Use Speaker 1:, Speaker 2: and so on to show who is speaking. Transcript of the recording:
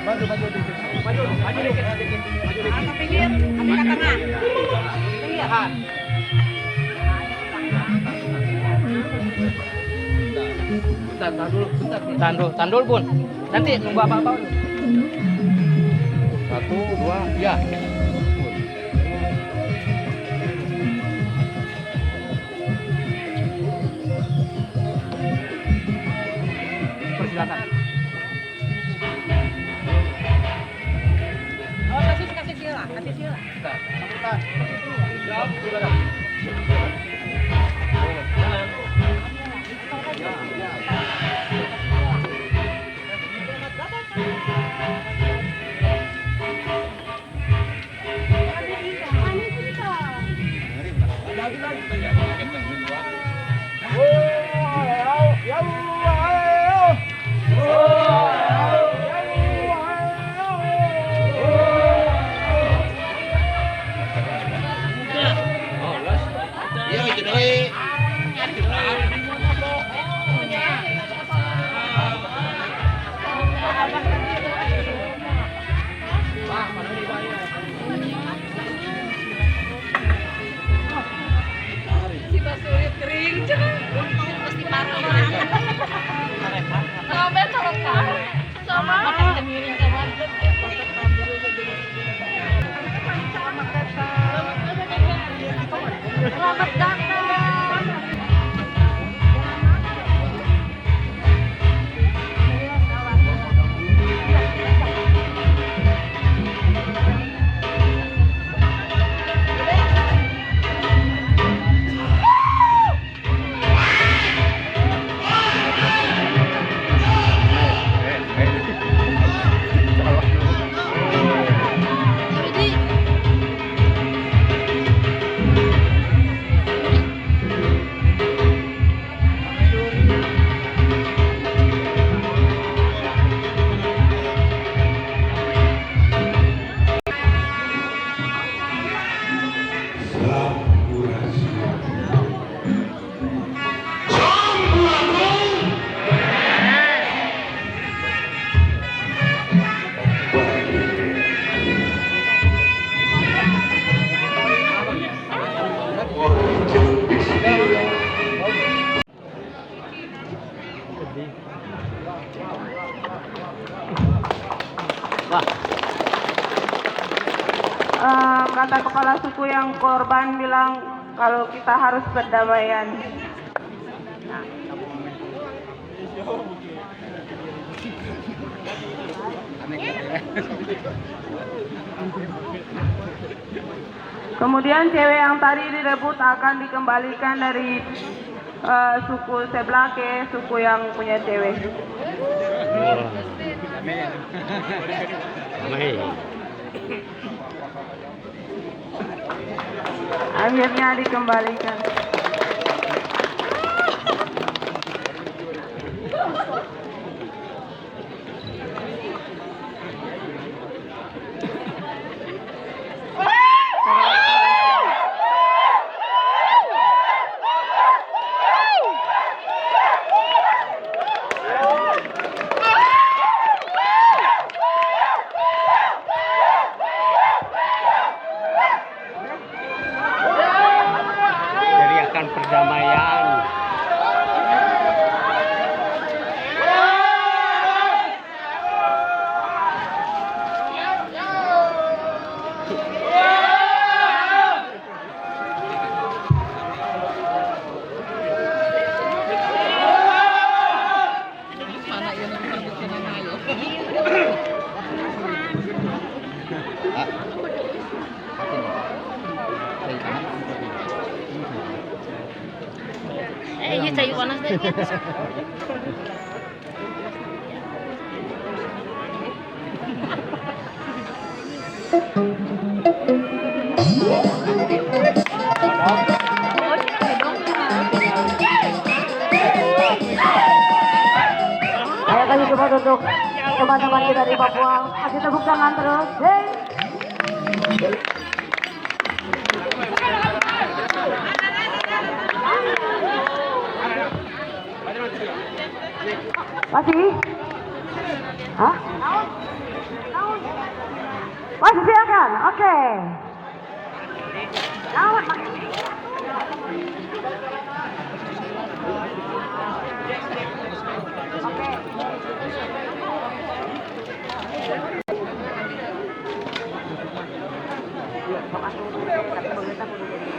Speaker 1: Maju dikit. Maju dikit.
Speaker 2: Ke pinggir, kami ke tengah. Pinggir.
Speaker 1: Tandul pun. Nanti nunggu apa-apa dulu. 1, 2, ya. Persilakan.
Speaker 2: Oh, kasih sila.
Speaker 1: Sambutan. Jawab, saudara.
Speaker 2: Selamat datang.
Speaker 3: Kata kepala suku yang korban bilang kalau kita harus berdamaian. Kemudian cewek yang tadi direbut akan dikembalikan dari suku sebelah ke suku yang punya cewek. Akhirnya dikembalikan.
Speaker 1: Teriakan perdamaian.
Speaker 2: Iya, cair panas deh.
Speaker 3: Ayo kasih support untuk teman-teman kita di Papua. Kasih tepuk tangan terus. Hey. Masih?
Speaker 4: Hah? Masih silakan. Oke. Naon, Mak? Oke. Sok atuh, tapi beungeut kudu jadi